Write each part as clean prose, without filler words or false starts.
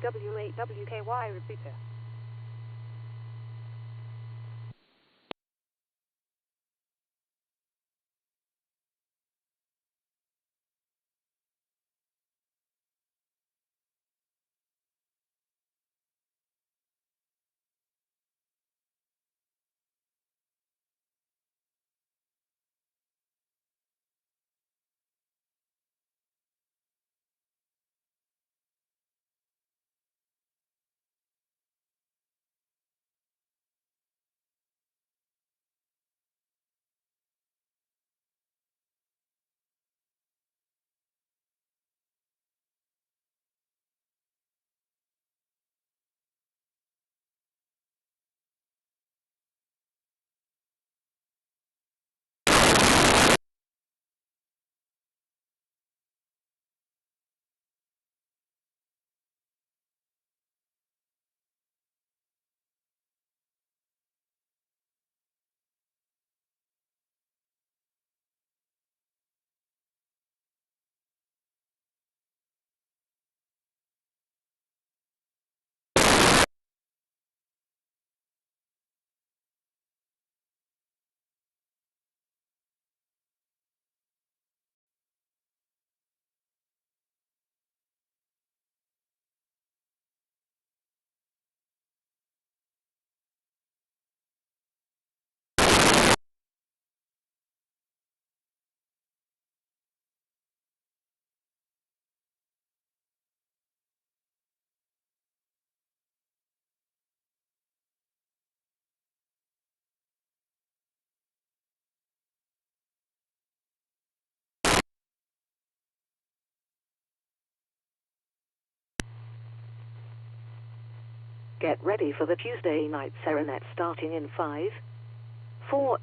W8WKY repeater. Get ready for the Tuesday night serenade starting in 5, 4,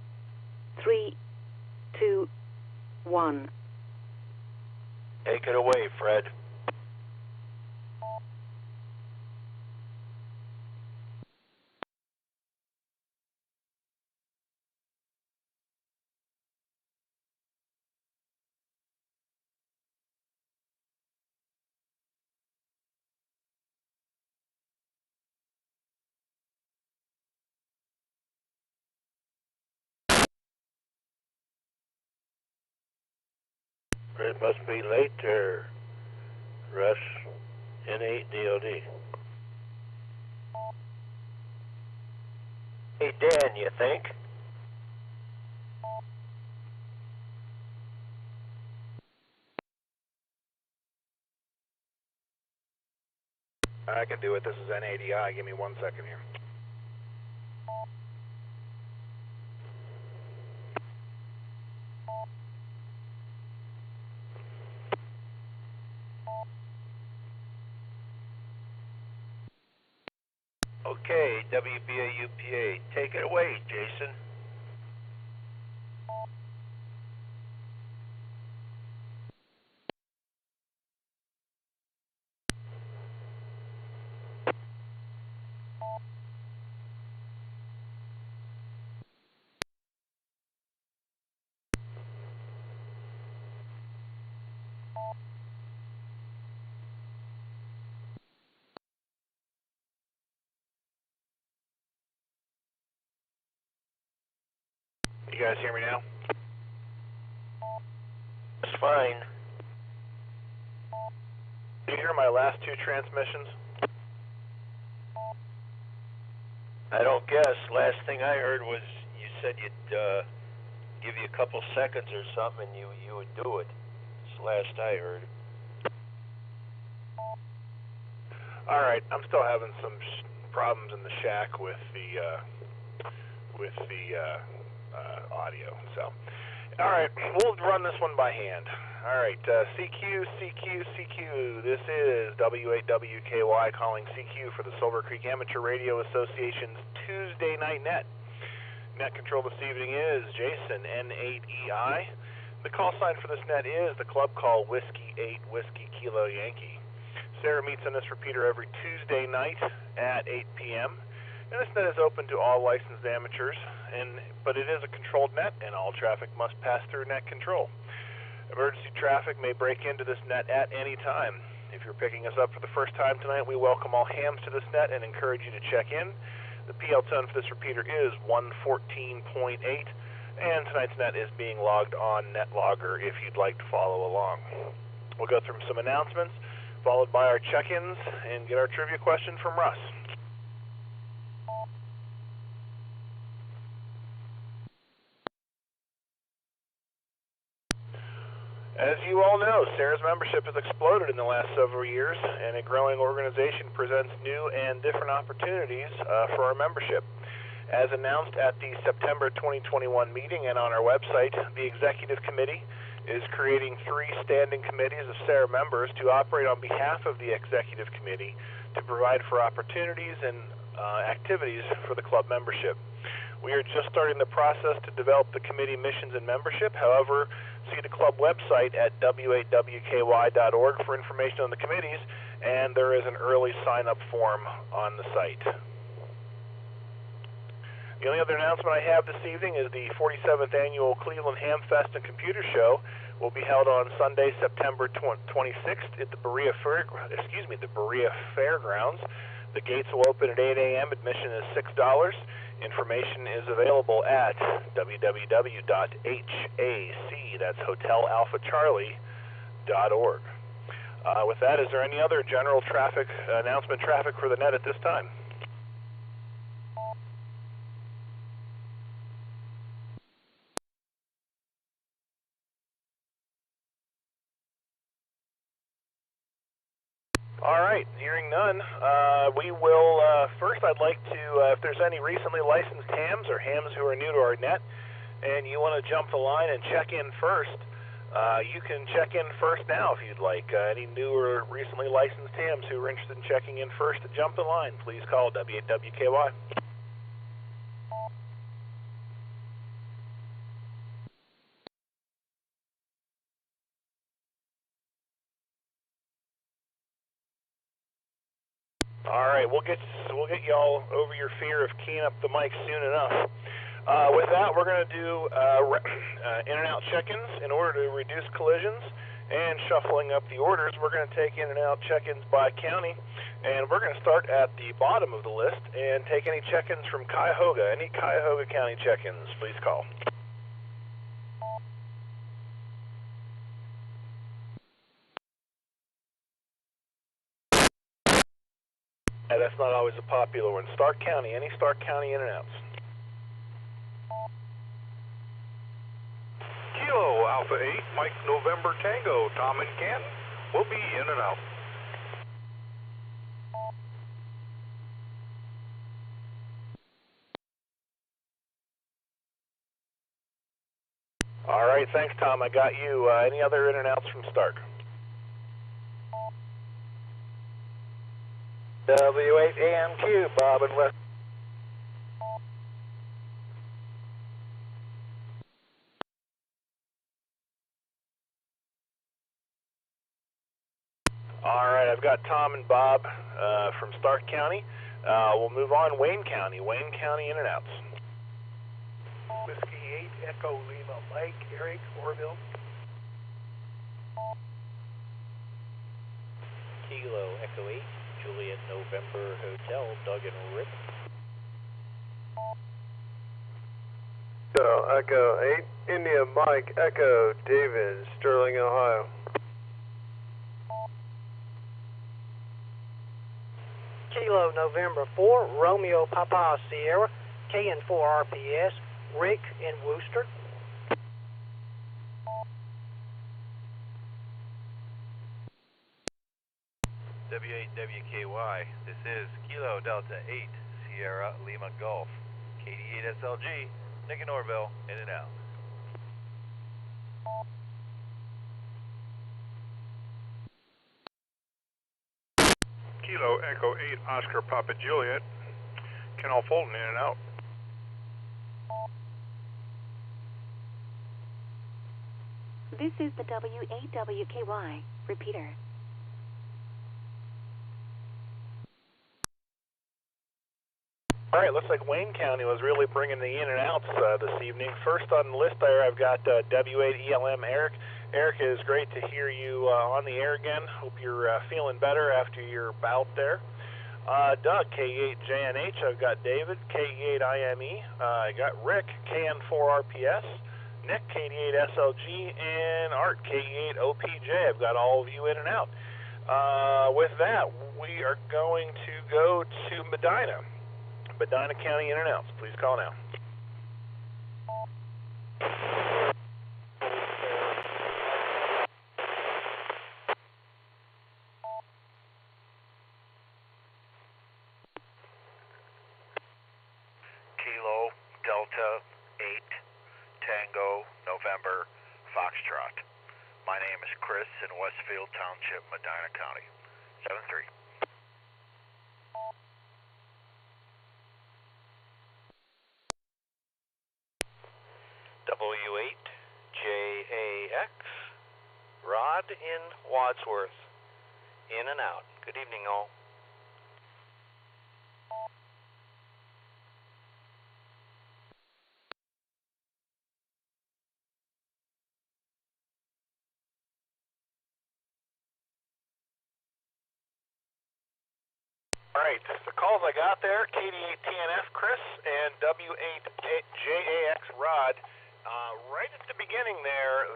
3, 2, 1. Take it away, Fred. It must be late there, Russ. N8 DOD. Hey, Dan, you think? I can do it. This is N80I. Give me 1 second here. Okay, WBA-UPA, take it away, Jason. You guys hear me now? It's fine. Did you hear my last two transmissions? I don't guess. Last thing I heard was you said you'd give you a couple seconds or something and you would do it. It's the last I heard. Alright, I'm still having some problems in the shack with the audio, so. Alright, we'll run this one by hand. Alright, CQ, this is W8WKY calling CQ for the Silvercreek Amateur Radio Association's Tuesday Night Net. Net control this evening is Jason, N8EI. The call sign for this net is the club call Whiskey 8 Whiskey Kilo Yankee. Sarah meets on this repeater every Tuesday night at 8 p.m. And this net is open to all licensed amateurs, but it is a controlled net, and all traffic must pass through net control. Emergency traffic may break into this net at any time. If you're picking us up for the first time tonight, we welcome all hams to this net and encourage you to check in. The PL tone for this repeater is 114.8, and tonight's net is being logged on NetLogger if you'd like to follow along. We'll go through some announcements, followed by our check-ins, and get our trivia question from Russ. As you all know, SAR's membership has exploded in the last several years, and a growing organization presents new and different opportunities for our membership. As announced at the September 2021 meeting and on our website, the Executive Committee is creating 3 standing committees of SAR members to operate on behalf of the Executive Committee to provide for opportunities and activities for the club membership. We are just starting the process to develop the committee missions and membership. However, see the club website at w8wky.org for information on the committees, and there is an early sign-up form on the site. The only other announcement I have this evening is the 47th Annual Cleveland Ham Fest and Computer Show will be held on Sunday, September 26th at the Berea Fairgrounds. The gates will open at 8 a.m. Admission is $6. Information is available at www.HAC, that's Hotel Alpha Charlie.org. With that, is there any other general traffic announcement traffic for the net at this time? All right, hearing none, we will, first I'd like to, if there's any recently licensed hams or hams who are new to our net and you want to jump the line and check in first, you can check in first now if you'd like. Any new or recently licensed hams who are interested in checking in first to jump the line, please call W8WKY. All right, we'll get y'all over your fear of keying up the mic soon enough. With that, we're going to do in and out check-ins in order to reduce collisions and shuffling up the orders. We're going to take in and out check-ins by county, and we're going to start at the bottom of the list and take any check-ins from Cuyahoga. Any Cuyahoga County check-ins, please call. That's not always a popular one. Stark County, any Stark County in and outs? Kilo Alpha 8, Mike November Tango, Tom and Ken will be in and out. All right, thanks, Tom. I got you. Any other in and outs from Stark? W8AMQ, Bob and West. All right, I've got Tom and Bob from Stark County. We'll move on. Wayne County in and outs. Whiskey 8, Echo Lima, Mike, Eric, Orville. Kilo Echo 8, Juliet November Hotel, Doug and Rip. So, Echo 8, India Mike, Echo David, Sterling, Ohio. Kilo November 4, Romeo Papa Sierra, KN4 RPS, Rick in Worcester. W8WKY, this is Kilo Delta 8, Sierra Lima Golf, KD8 SLG, Nick and Orville, in and out. Kilo Echo 8, Oscar Papa Juliet, Kennel Fulton, in and out. This is the W8WKY repeater. All right, looks like Wayne County was really bringing the in and outs this evening. First on the list there, I've got W8ELM Eric Eric, it is great to hear you on the air again. Hope you're feeling better after your bout there. Doug, K8JNH. I've got David, K8IME. I got Rick, KN4RPS. Nick, K8SLG, and Art, K8OPJ. I've got all of you in and out. With that, we are going to go to Medina. Medina County in and outs. Please call now. Kilo Delta 8 Tango November Foxtrot. My name is Chris in Westfield Township, Medina County. 7-3. W8JAX, Rod in Wadsworth, in and out. Good evening, all. All right, the calls I got there, KD8TNF Chris and W8JAX Rod. Right at the beginning there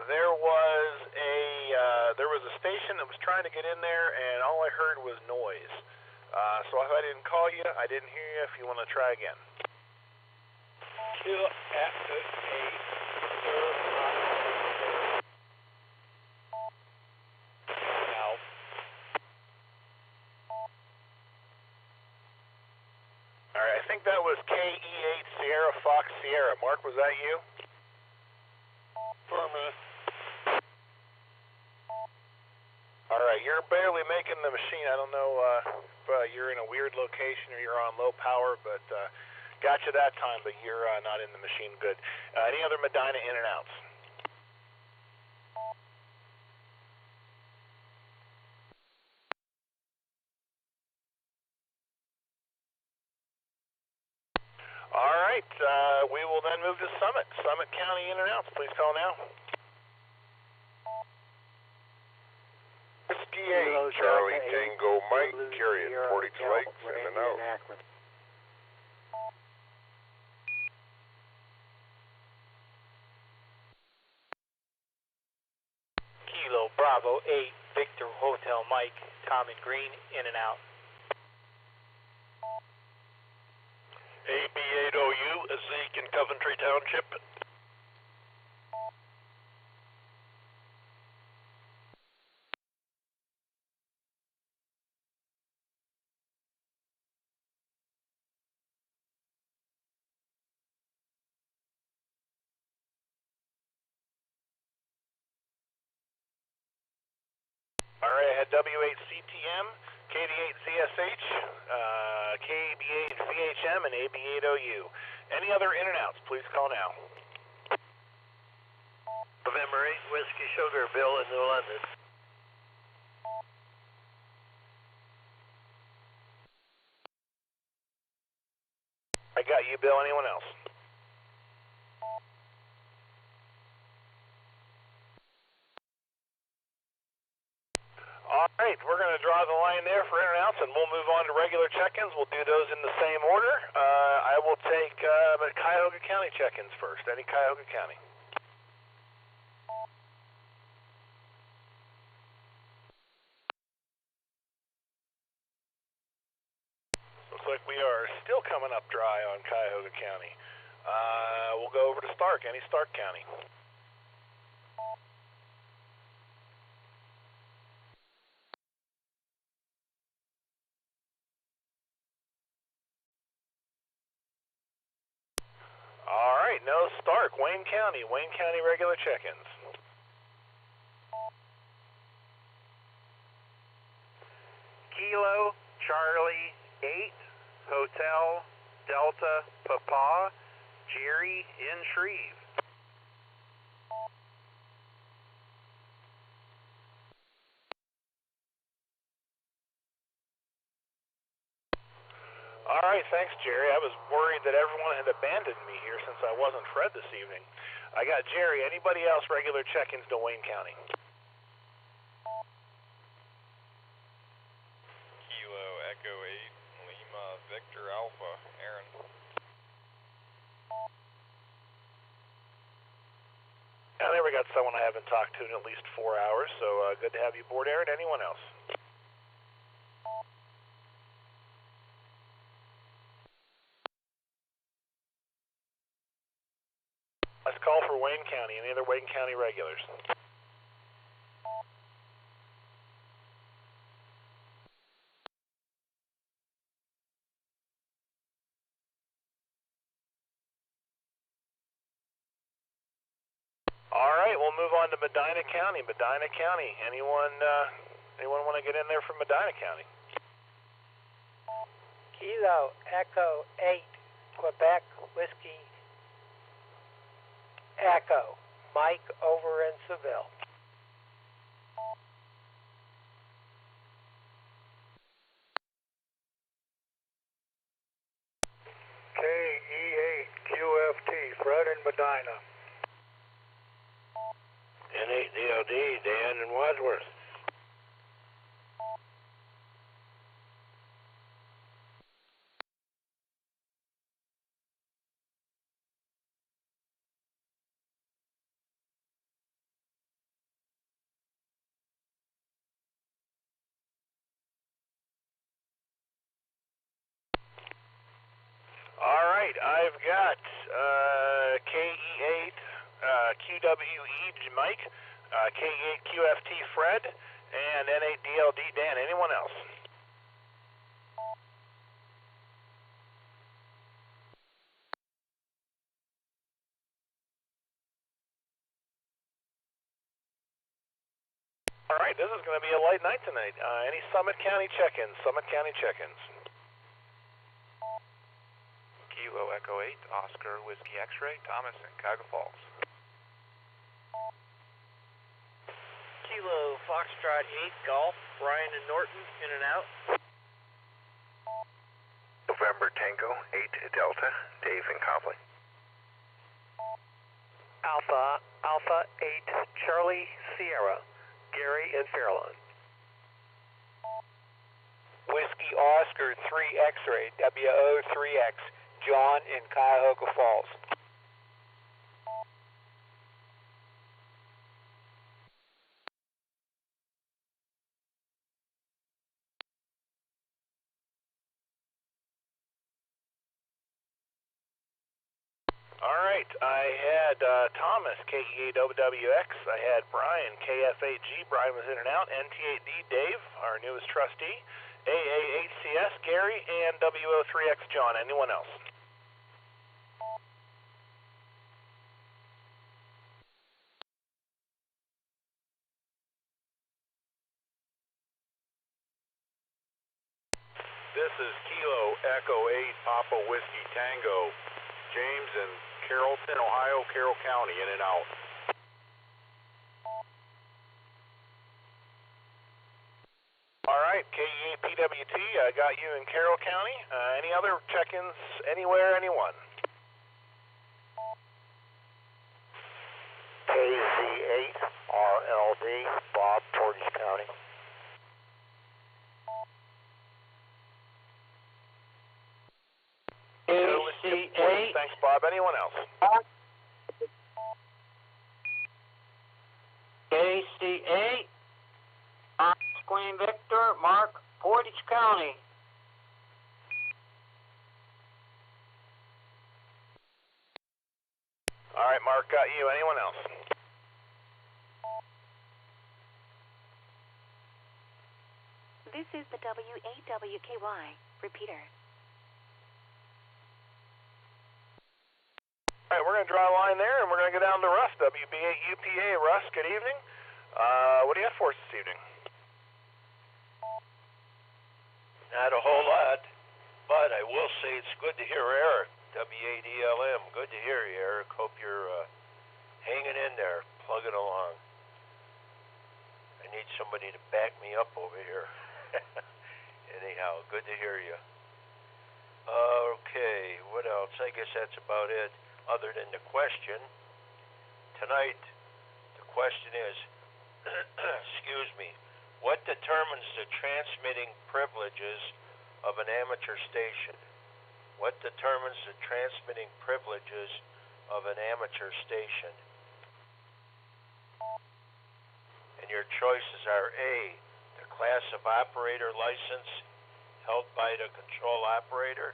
was a station that was trying to get in there, and all I heard was noise. So if I didn't call you, I didn't hear you. If you want to try again. Kilo Echo 8, now. All right, I think that was KE8 Sierra Fox Sierra. Mark, was that you? Affirmative. All right, you're barely making the machine. I don't know if you're in a weird location or you're on low power, but got you that time, but you're not in the machine. Good. Any other Medina in and outs? All right, we will then move to Summit. Summit County in and outs. Please call now. Whiskey 8, Charlie Tango Mike, carrying 42 Lakes, in and out. Kilo Bravo 8, Victor Hotel Mike, Tom and Green, in and out. AB8OU, Zeke in Coventry Township. All right, I had W8CTM, KD8CSH, KB8VHM, and AB8OU. Any other in and outs, please call now. November 8, Whiskey Sugar, Bill in New London. I got you, Bill. Anyone else? All right, we're going to draw the line there for in and outs, and we'll move on to regular check-ins. We'll do those in the same order. I will take Cuyahoga County check-ins first. Any Cuyahoga County? Looks like we are still coming up dry on Cuyahoga County. We'll go over to Stark. Any Stark County? All right, no Stark. Wayne County regular check-ins. Kilo Charlie 8 Hotel Delta Papa Jerry in Shreve. All right, thanks, Jerry. I was worried that everyone had abandoned me here since I wasn't Fred this evening. I got Jerry. Anybody else regular check-ins to Wayne County? Kilo Echo 8 Lima Victor Alpha, Aaron. I never got someone I haven't talked to in at least 4 hours, so good to have you aboard, Aaron. Anyone else? Let's call for Wayne County. Any other Wayne County regulars? All right, we'll move on to Medina County. Medina County. Anyone want to get in there from Medina County? Kilo Echo 8 Quebec Whiskey Echo. Mike over in Seville. KE8 QFT, Fred in Medina. N8 DLD, Dan in Wadsworth. All right, I've got KE8 QWE Mike, KE8 QFT Fred, and N8 DLD Dan. Anyone else? All right, this is going to be a light night tonight. Any Summit County check-ins? Summit County check-ins. Kilo Echo 8 Oscar Whiskey X-Ray, Thomas in Cuyahoga Falls. Kilo Foxtrot 8 Golf, Brian and Norton, in and out. November Tango 8 Delta, Dave in Copley. Alpha 8 Charlie Sierra, Gary in Fairlawn. Whiskey Oscar 3 X-Ray, WO3X, John in Cuyahoga Falls. All right, I had Thomas, KE8OWX. I had Brian, KF8G. Brian was in and out. NT8D, Dave, our newest trustee. AA8CS, Gary, and WO3X, John. Anyone else? This is Kilo Echo 8 Papa Whiskey Tango. James in Carrollton, Ohio, Carroll County, in and out. All right, KE8 PWT, I got you in Carroll County. Any other check-ins anywhere, anyone? KC8 RLD, Bob, Portage County. KC8. Thanks, Bob. Anyone else? KC8 Queen Victor, Mark, Portage County. All right, Mark, got you. Anyone else? This is the WAWKY repeater. All right, we're going to draw a line there, and we're going to go down to Russ, WB8UPA. Russ, good evening. What do you have for us this evening? Not a whole lot, but I will say it's good to hear Eric, W8ELM. Good to hear you, Eric. Hope you're hanging in there, plugging along. I need somebody to back me up over here. Anyhow, good to hear you. Okay, what else? I guess that's about it, other than the question. Tonight, the question is, excuse me, what determines the transmitting privileges of an amateur station? What determines the transmitting privileges of an amateur station? And your choices are A, the class of operator license held by the control operator.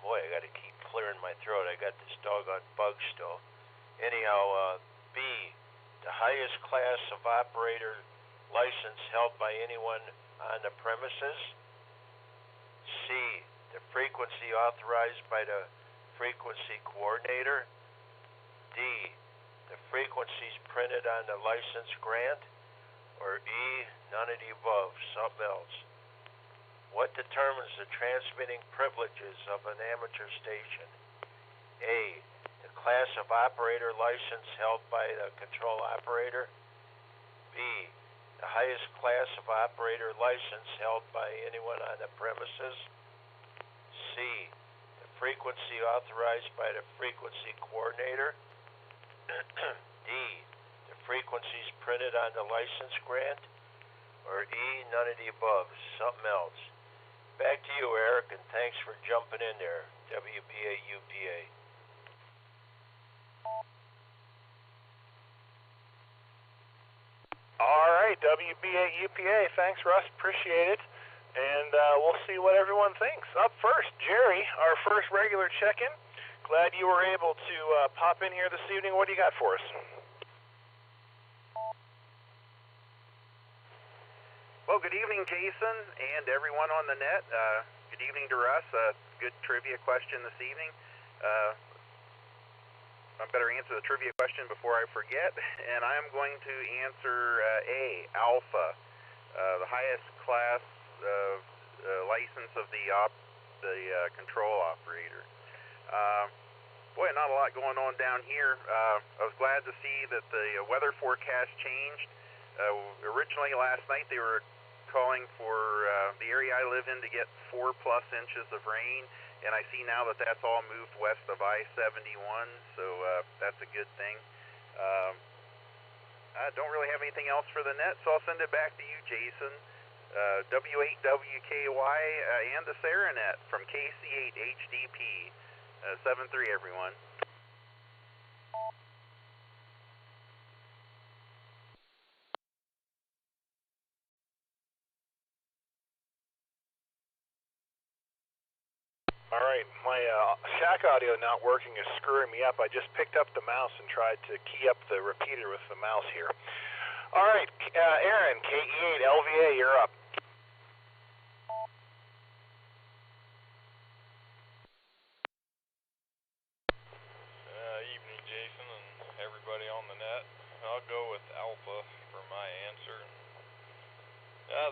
Boy, I gotta keep clearing my throat. I got this doggone bug still. Anyhow, B, the highest class of operator license held by anyone on the premises. C, the frequency authorized by the frequency coordinator. D, the frequencies printed on the license grant. Or E, none of the above, something else. What determines the transmitting privileges of an amateur station? A, the class of operator license held by the control operator. B, the highest class of operator license held by anyone on the premises. C, the frequency authorized by the frequency coordinator. D, the frequencies printed on the license grant. Or E, none of the above, something else. Back to you, Eric, and thanks for jumping in there, WBA UPA. All right, WBA UPA. Thanks, Russ. Appreciate it. And we'll see what everyone thinks. Up first, Jerry, our first regular check-in. Glad you were able to pop in here this evening. What do you got for us? Well, good evening, Jason, and everyone on the net. Good evening to Russ. Good trivia question this evening. I better answer the trivia question before I forget, and I'm going to answer A, Alpha, the highest class license of the control operator. Boy, not a lot going on down here. I was glad to see that the weather forecast changed. Originally last night they were calling for the area I live in to get 4+ inches of rain, and I see now that that's all moved west of I-71, so that's a good thing. I don't really have anything else for the net, so I'll send it back to you, Jason. W8WKY and the Saranet from KC8HDP. 7-3, everyone. All right, my shack audio not working is screwing me up. I just picked up the mouse and tried to key up the repeater with the mouse here. All right, Aaron, KE8LVA, you're up. Evening, Jason, and everybody on the net. I'll go with Alpha for my answer.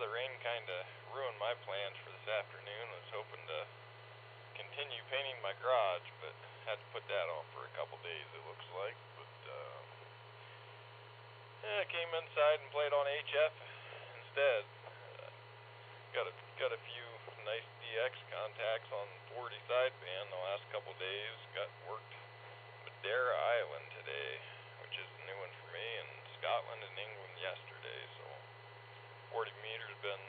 The rain kind of ruined my plans for this afternoon. I was hoping to continue painting my garage, but had to put that off for a couple days, it looks like. But I came inside and played on HF instead. Got a few nice DX contacts on 40 sideband the last couple days. Got worked Madeira Island today, which is a new one for me, and Scotland and England yesterday. So 40 meters been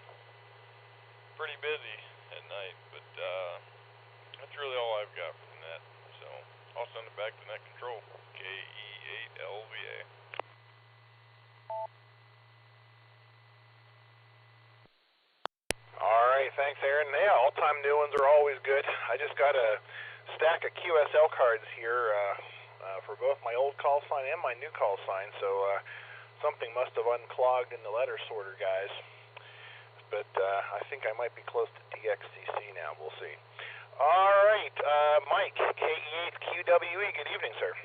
pretty busy at night, but that's really all I've got for the net. So I'll send it back to net control. KE8LVA. All right, thanks, Aaron. Yeah, all-time new ones are always good. I just got a stack of QSL cards here for both my old call sign and my new call sign, so something must have unclogged in the letter sorter, guys. But I think I might be close to DXCC now. We'll see. All right, Mike, KE8QWE, good evening, sir.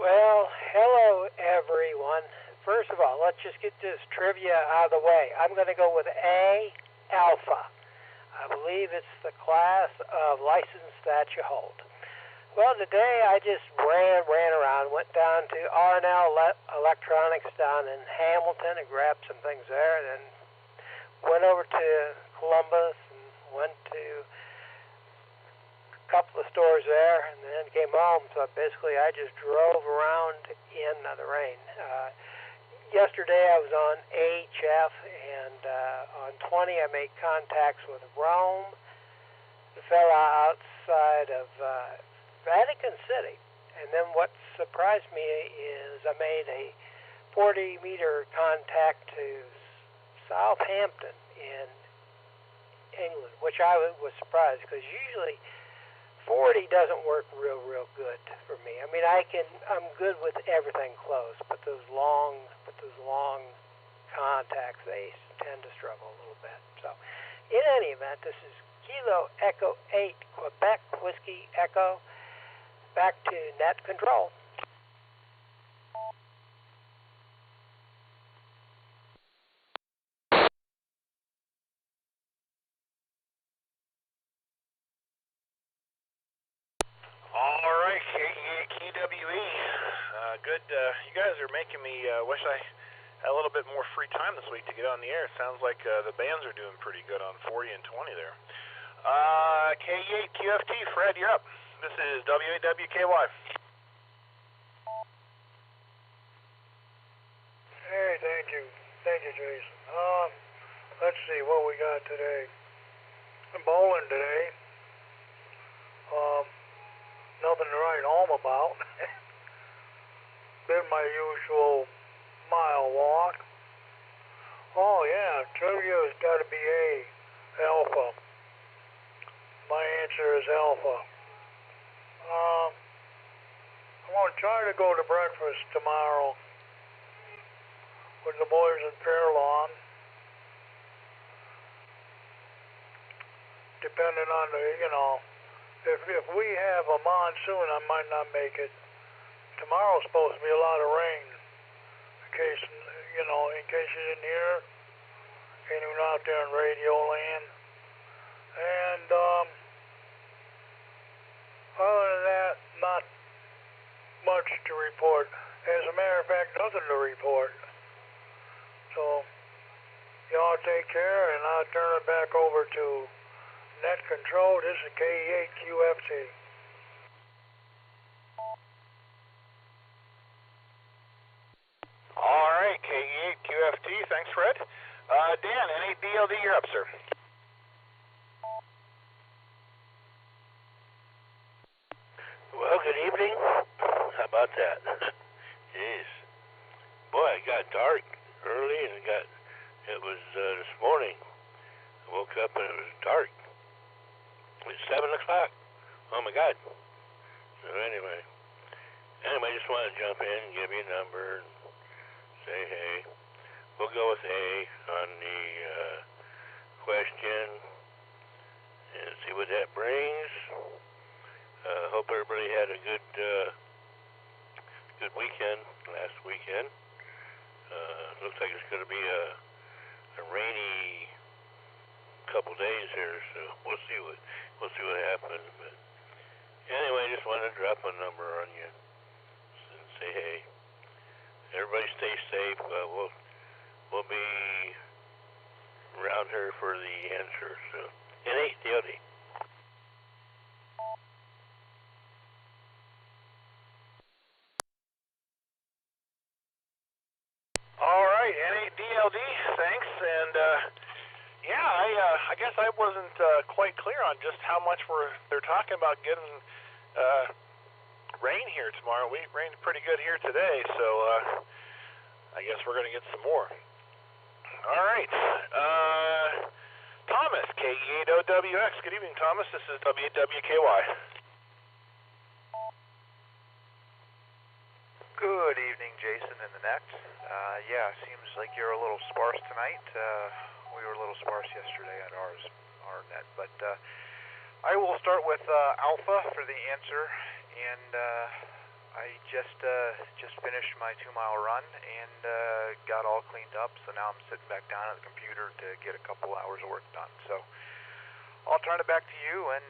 Well, hello, everyone. First of all, let's just get this trivia out of the way. I'm going to go with A, Alpha. I believe it's the class of license that you hold. Well, today I just ran around, went down to R&L Electronics down in Hamilton and grabbed some things there, and then went over to Columbus and went to a couple of stores there, and then came home. So basically, I just drove around in the rain. Yesterday, I was on HF, and on 20, I made contacts with Rome, the fella outside of Vatican City. And then what surprised me is I made a 40-meter contact to Southampton in England, which I was surprised because usually 40 doesn't work real good for me. I mean, I'm good with everything close, but those long contacts, they tend to struggle a little bit. So, in any event, this is Kilo Echo 8 Quebec Whiskey Echo. Back to net control. All right, KWE. Good. You guys are making me wish I had a little bit more free time this week to get on the air. Sounds like the bands are doing pretty good on 40 and 20 there. K8 QFT, Fred, you're up. This is WAWKY. Hey, thank you, Jason. Let's see what we got today. I'm bowling today. Nothing to write home about. Did my usual mile walk. Oh yeah, trivia's got to be A, alpha. My answer is alpha. I'm going to try to go to breakfast tomorrow with the boys in Fairlawn. Depending on if we have a monsoon, I might not make it. Tomorrow's supposed to be a lot of rain. In case you didn't hear, anyone out there in radio land. And other than that, not much to report. As a matter of fact, nothing to report. So, y'all take care, and I'll turn it back over to net control. This is K8 QFT. All right, K8 QFT. Thanks, Fred. Dan, N8DLD, you're up, sir. Well, good evening. How about that? Jeez. Boy, it got dark early, and it was this morning. I woke up and it was dark. It's 7 o'clock. Oh my God. So anyway, just wanted to jump in and give you a number and say hey. We'll go with A on the question and see what that brings. Hope everybody had a good weekend last weekend. Looks like it's going to be a rainy couple days here, so we'll see what happens. But anyway, just wanted to drop a number on you and say hey. Everybody stay safe. We'll be around here for the answer. So N8DLD. All right, N8DLD, thanks. And I guess I wasn't quite clear on just how much they're talking about getting rain here tomorrow. We rained pretty good here today, so I guess we're going to get some more. All right, Thomas, K8OWX. Good evening, Thomas. This is WWKY. Good evening, Jason and the net. Seems like you're a little sparse tonight. We were a little sparse yesterday at our net, but I will start with Alpha for the answer, and I just finished my 2-mile run and got all cleaned up, so now I'm sitting back down at the computer to get a couple hours of work done. So I'll turn it back to you and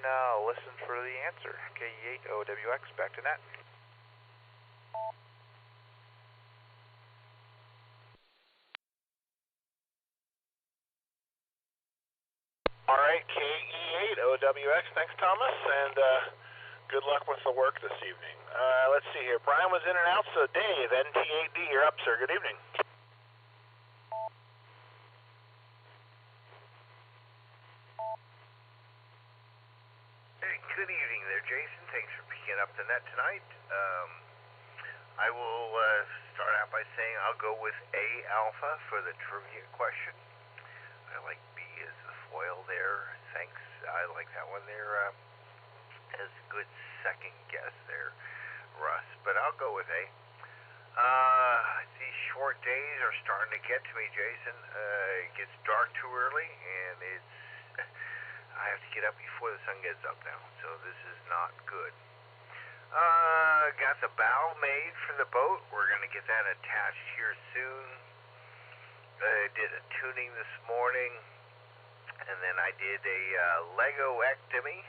listen for the answer. K8OWX, back to net. WX. Thanks, Thomas, and good luck with the work this evening. Let's see here. Brian was in and out, so Dave, NT8D, you're up, sir. Good evening. Hey, good evening there, Jason. Thanks for picking up the net tonight. I will start out by saying I'll go with A alpha for the trivia question. I like B as the foil there. Thanks. I like that one there as a good second guess there, Russ. But I'll go with A. These short days are starting to get to me, Jason. It gets dark too early, and I have to get up before the sun gets up now, so this is not good. Got the bow made for the boat. We're going to get that attached here soon. Did a tuning this morning, and then I did a Lego-ectomy.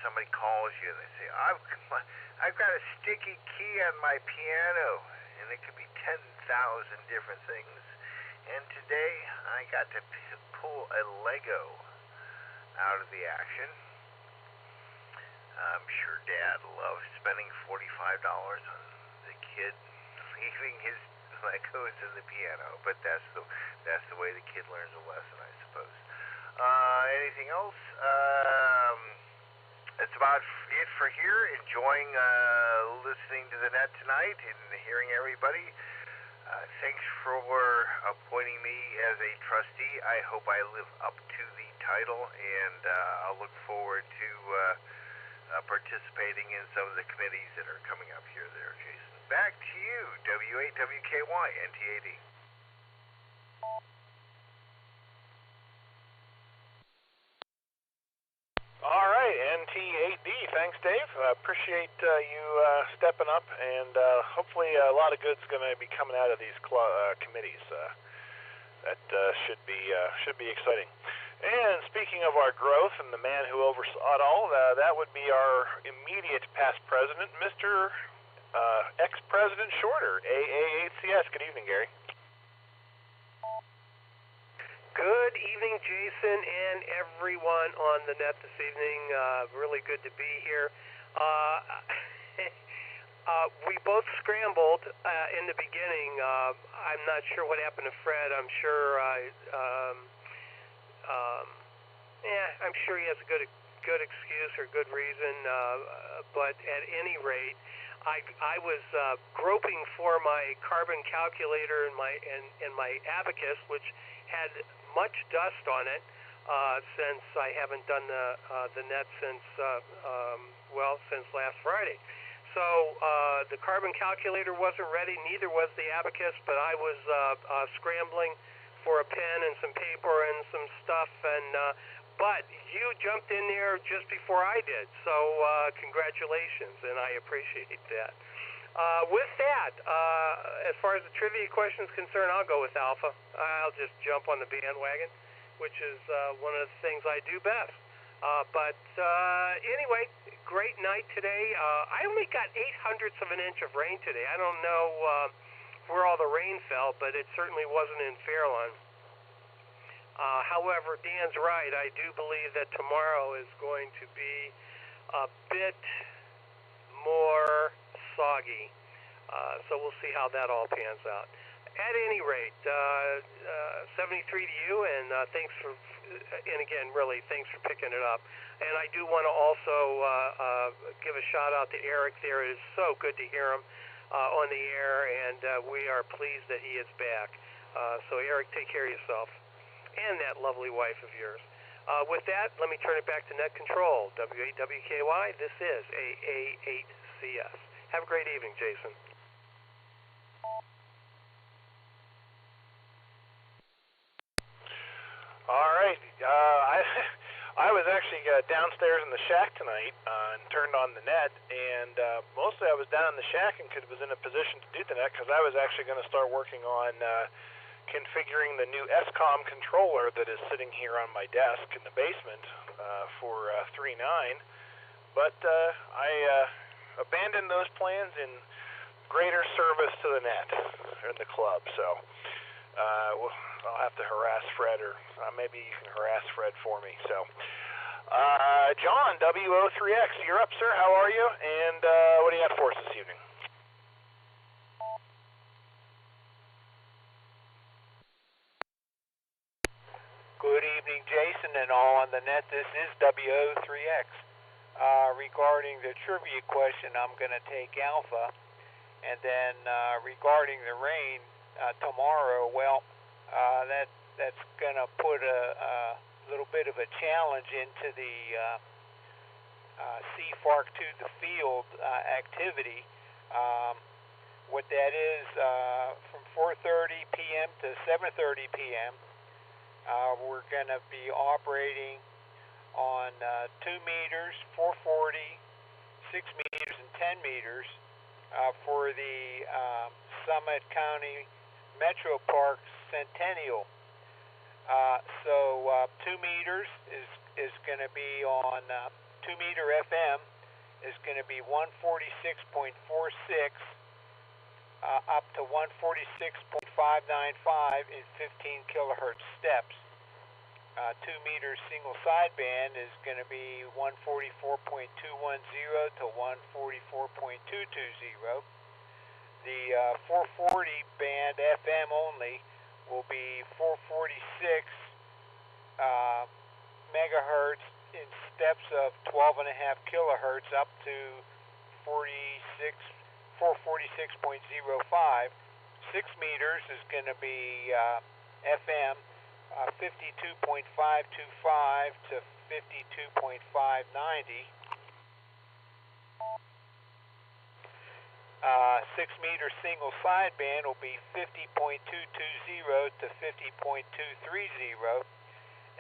Somebody calls you and they say, I've got a sticky key on my piano, and it could be 10,000 different things. And today I got to pull a Lego out of the action. I'm sure Dad loves spending $45 on the kid leaving his Legos in the piano, but that's the way the kid learns a lesson, I suppose. Anything else? That's about it for here. Enjoying listening to the net tonight and hearing everybody. Thanks for appointing me as a trustee. I hope I live up to the title, and I'll look forward to participating in some of the committees that are coming up here there, Jason. Back to you, W8WKY, NT8D. All right, NT8D. Thanks, Dave. Appreciate you stepping up, and hopefully a lot of good's going to be coming out of these committees. That should be exciting. And speaking of our growth and the man who oversaw it all, that would be our immediate past president, Mr. Ex-President Shorter, AAHCS. Good evening, Gary. Good evening, Jason, and everyone on the net this evening. Really good to be here. We both scrambled in the beginning. I'm not sure what happened to Fred. I'm sure I'm sure he has a good excuse or good reason. But at any rate, I was groping for my carbon calculator and my abacus, which had much dust on it since I haven't done the net since last Friday. So the carbon calculator wasn't ready, neither was the abacus, but I was scrambling for a pen and some paper and some stuff, but you jumped in there just before I did, so congratulations, and I appreciate that. With that, as far as the trivia question is concerned, I'll go with Alpha. I'll just jump on the bandwagon, which is one of the things I do best. But anyway, great night today. I only got 0.08 of an inch of rain today. I don't know where all the rain fell, but it certainly wasn't in Fairlawn. However, Dan's right. I do believe that tomorrow is going to be a bit more soggy. So we'll see how that all pans out. At any rate, 73 to you, and thanks for, and again, really, thanks for picking it up. And I do want to also give a shout out to Eric there. It is so good to hear him on the air, and we are pleased that he is back. So Eric, take care of yourself and that lovely wife of yours. With that, let me turn it back to Net Control. W8WKY, this is AA8CS. Have a great evening, Jason. All right. I was actually downstairs in the shack tonight and turned on the net, and mostly I was down in the shack and was in a position to do the net because I was actually going to start working on configuring the new SCOM controller that is sitting here on my desk in the basement for 3.9, but I abandoned those plans in greater service to the net and the club, so I'll have to harass Fred, or maybe you can harass Fred for me. So, John, WO3X, you're up, sir. How are you? And what do you have for us this evening? Good evening, Jason, and all on the net. This is WO3X. Regarding the trivia question, I'm going to take Alpha. And then regarding the rain tomorrow, well, that's going to put a little bit of a challenge into the CFARC to the field activity. What that is, from 4:30 p.m. to 7:30 p.m., we're going to be operating on 2 meters, 440, 6 meters, and 10 meters for the Summit County Metro Park Centennial. So 2 meters is going to be on 2 meter FM is going to be 146.46 up to 146.595 in 15 kilohertz steps. 2 meter single sideband is going to be 144.210 to 144.220. The 440 band FM only will be 446 megahertz in steps of 12.5 kilohertz up to 446.05. 6 meters is going to be FM 52.525 to 52.590. 6 meter single sideband will be 50.220 to 50.230.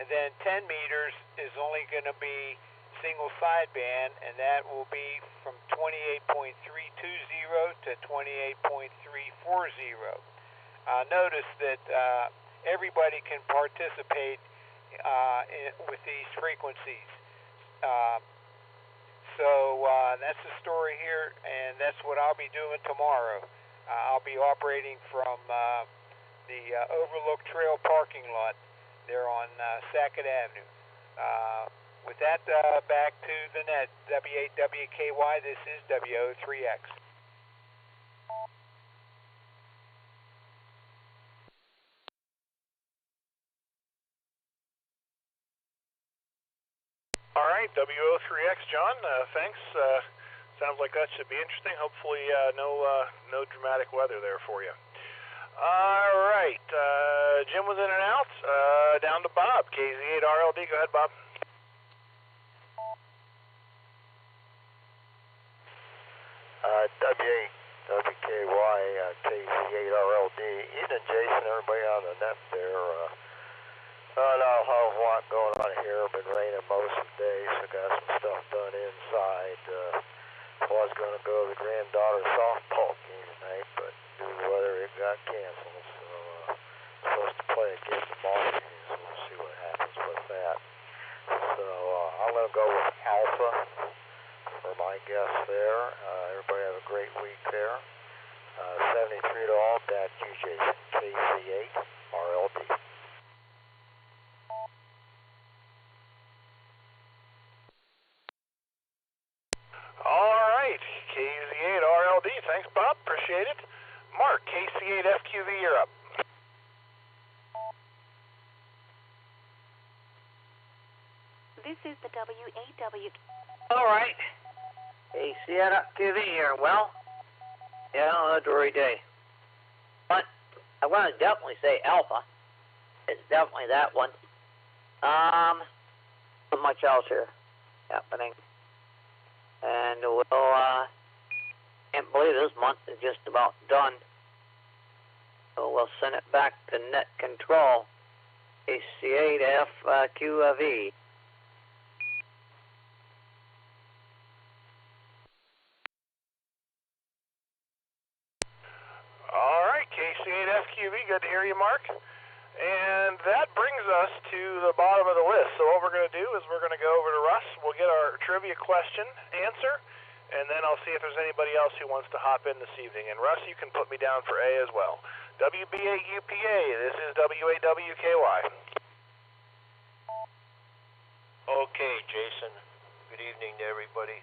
And then 10 meters is only going to be single sideband, and that will be from 28.320 to 28.340. Notice that everybody can participate with these frequencies. So that's the story here, and that's what I'll be doing tomorrow. I'll be operating from the Overlook Trail parking lot there on Sackett Avenue. With that, back to the net, W8WKY, this is WO3X. All right, WO3X, John, thanks. Sounds like that should be interesting. Hopefully no dramatic weather there for you. All right, Jim was in and out. Down to Bob, KZ8RLD. Go ahead, Bob. W8WKY, KZ8RLD. Evening, Jason, everybody on the net there. Not a whole lot going on here. Been raining most of the day, so got some stuff done inside. Was going to go to the granddaughter softball game tonight, but due to the weather, it got canceled. So supposed to play against the Boston, so we'll see what happens with that. So I'm going to go with Alpha for my guess there. Everybody have a great week there. 73 to all. Back to you, Jason. KC8RLD. All right, KZ8RLD. Thanks, Bob. Appreciate it. Mark, KC8FQV, you're up. This is the W8W. All right. KC8FQV here. Well, yeah, it's a great day. But I want to definitely say Alpha. It's definitely that one. Not much else here happening. And we'll, can't believe this month is just about done. So we'll send it back to net control. KC8FQV. All right, KC8FQV, good to hear you, Mark. And that brings us to the bottom of the list. So what we're going to do is we're going to go over to Russ. We'll get our trivia question answer, and then I'll see if there's anybody else who wants to hop in this evening. And Russ, you can put me down for A as well. WBA-UPA, this is WAWKY. Okay, Jason. Good evening to everybody.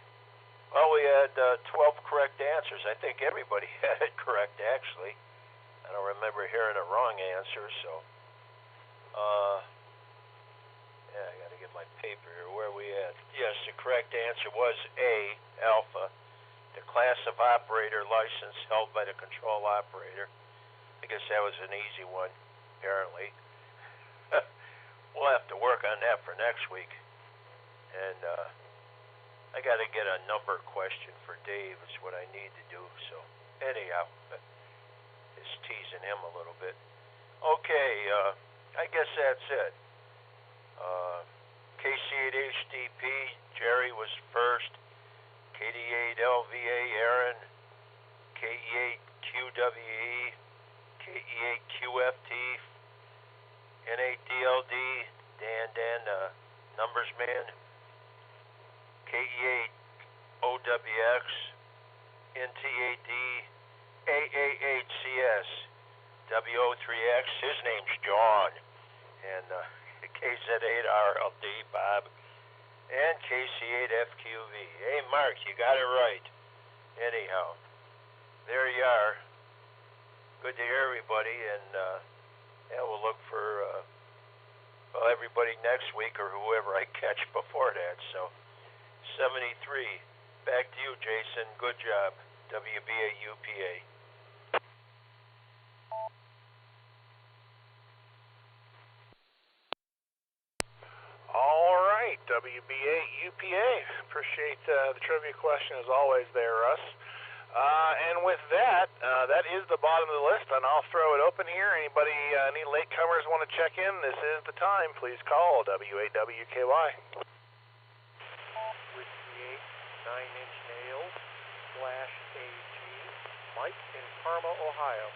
Well, we had 12 correct answers. I think everybody had it correct, actually. I don't remember hearing a wrong answer, so... yeah, I gotta get my paper here. Where are we at? Yes, the correct answer was A, Alpha, the class of operator license held by the control operator. I guess that was an easy one, apparently. We'll have to work on that for next week. And I got to get a number question for Dave is what I need to do. So anyhow, just teasing him a little bit. Okay, I guess that's it. KC8HDP, Jerry was first. KD8LVA, Aaron. KE8QWE. KE8QFT, N8DLD, Dan, numbers man, KE8OWX, NT8D, AA8CS, WO3X, his name's John, and KZ8RLD, Bob, and KC8FQV. Hey, Mark, you got it right. Anyhow, there you are. Good to hear everybody, and yeah, we'll look for everybody next week or whoever I catch before that. So, 73. Back to you, Jason. Good job. WBA-UPA. All right, WBA-UPA. Appreciate the trivia question as always there, Russ. And with that, that is the bottom of the list, and I'll throw it open here. Anybody, any latecomers want to check in? This is the time. Please call WAWKY. Whiskey 8, 9-inch nails, /AG, Mike in Parma, Ohio.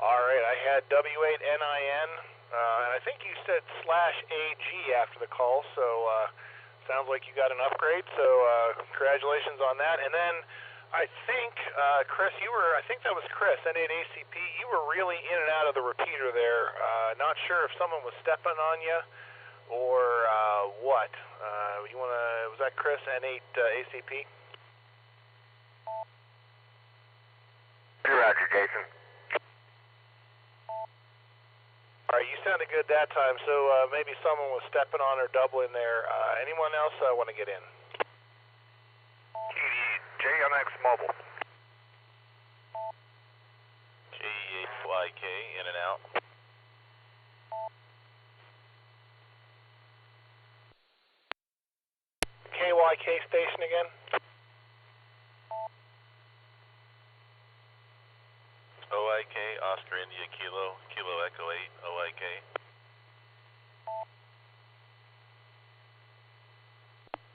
Alright, I had W8NIN, and I think you said /AG after the call, so sounds like you got an upgrade, so congratulations on that. And then I think, Chris, I think that was Chris, N8ACP, you were really in and out of the repeater there. Not sure if someone was stepping on you or what. Was that Chris, N8ACP? Roger, Jason. All right, you sounded good that time, so maybe someone was stepping on or doubling there. Anyone else want to get in? JMX Mobile. J8YK, in and out. KYK station again? OIK, Oscar India Kilo, Kilo Echo 8, OIK.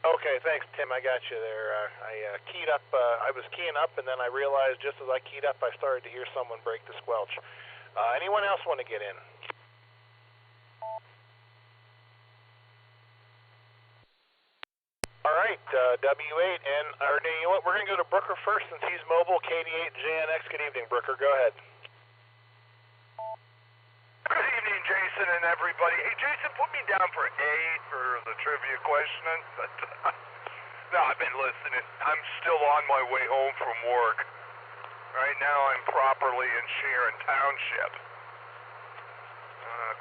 Okay, thanks, Tim. I got you there. I keyed up. I was keying up, and then I realized just as I keyed up, I started to hear someone break the squelch. Anyone else want to get in? All right, W8, and you know what? We're going to go to Brooker first since he's mobile. KD8JNX. Good evening, Brooker. Go ahead. Good evening, Jason and everybody. Hey, Jason, put me down for A for the trivia question. But, no, I've been listening. I'm still on my way home from work. Right now, I'm properly in Sharon Township,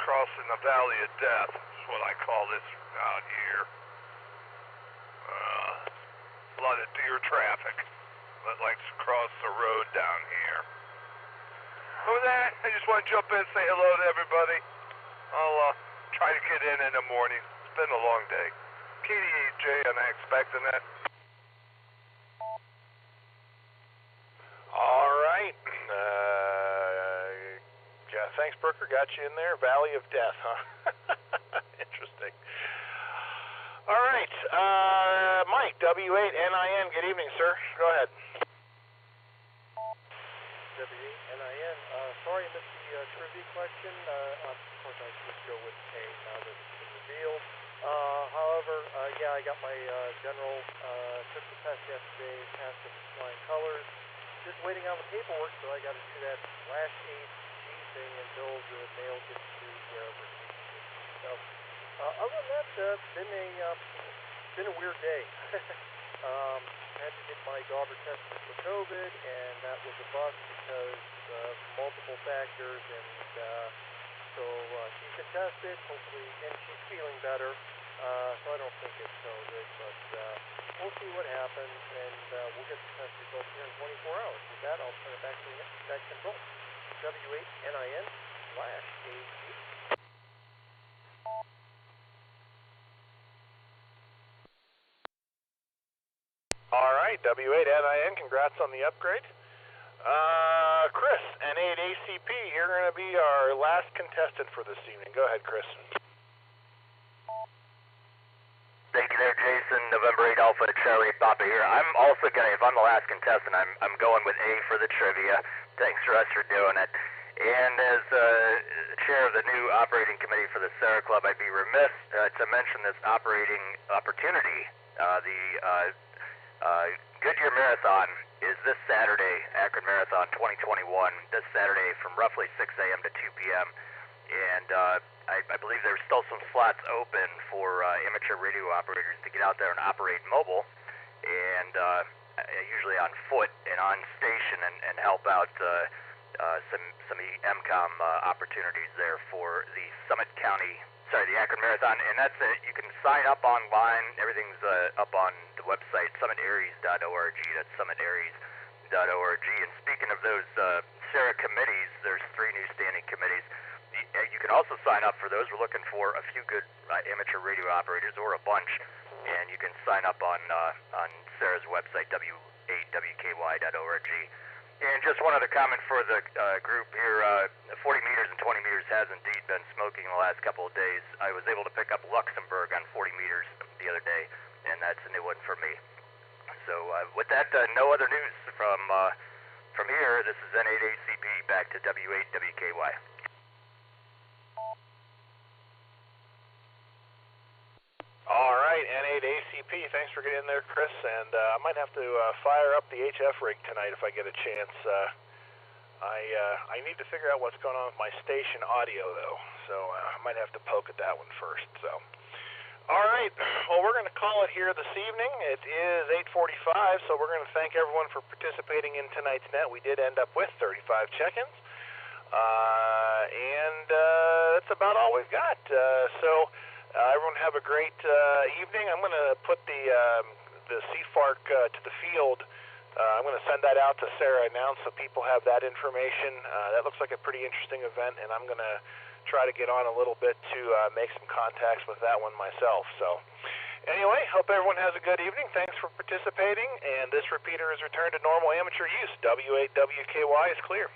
crossing the Valley of Death. That's what I call this out here. A lot of deer traffic that likes to cross the road down here. With that, I just want to jump in and say hello to everybody. I'll try to get in the morning. It's been a long day. KD8J, I'm expecting that. All right. Yeah, thanks, Brooker. Got you in there. Valley of Death, huh? Interesting. All right. Mike, W8NIN. Good evening, sir. Go ahead. W8NIN. Sorry I missed the trivia question. Of course, I should go with A now that it's been revealed. However, I got my general, took the test yesterday, passed with flying colors. Just waiting on the paperwork, so I got to do that /AG thing until the mail gets to wherever it needs to be. So, other than that, been a weird day. Had to get my daughter tested for COVID, and that was a bust because of multiple factors, and so she's been tested, hopefully, and she's feeling better, so I don't think it's COVID, but we'll see what happens, and we'll get the test results here in 24 hours. With that, I'll turn it back to the next control. W8NIN/AG. All right, W8NIN, congrats on the upgrade. Chris, N8ACP, you're going to be our last contestant for this evening. Go ahead, Chris. Thank you there, Jason. November 8 Alpha Charlie Papa here. I'm also going to, if I'm the last contestant, I'm going with A for the trivia. Thanks, Russ, for doing it. And as chair of the new operating committee for the Sarah Club, I'd be remiss to mention this operating opportunity. The Goodyear Marathon is this Saturday, Akron Marathon 2021, this Saturday from roughly 6 a.m. to 2 p.m. And I believe there's still some slots open for amateur radio operators to get out there and operate mobile, and usually on foot and on station, and help out some EMCOM opportunities there for the the Akron Marathon. And that's it. You can sign up online. Everything's up on the website, summitaries.org. That's summitaries.org. And speaking of those Sarah committees, there's 3 new standing committees. You can also sign up for those. We're looking for a few good amateur radio operators, or a bunch, and you can sign up on Sarah's website, w8wky.org. And just one other comment for the group here, 40 meters and 20 meters has indeed been smoking the last couple of days. I was able to pick up Luxembourg on 40 meters the other day, and that's a new one for me. So with that, no other news from here. This is N8ACP, back to W8WKY. All right, N8ACP, thanks for getting in there, Chris, and I might have to fire up the HF rig tonight if I get a chance. I need to figure out what's going on with my station audio, though, so I might have to poke at that one first. So, all right, well, we're going to call it here this evening. It is 8:45, so we're going to thank everyone for participating in tonight's net. We did end up with 35 check-ins, and that's about all we've got. Everyone have a great evening. I'm going to put the CFARC to the field. I'm going to send that out to Sarah now so people have that information. That looks like a pretty interesting event, and I'm going to try to get on a little bit to make some contacts with that one myself. So anyway, hope everyone has a good evening. Thanks for participating, and this repeater is returned to normal amateur use. W8WKY is clear.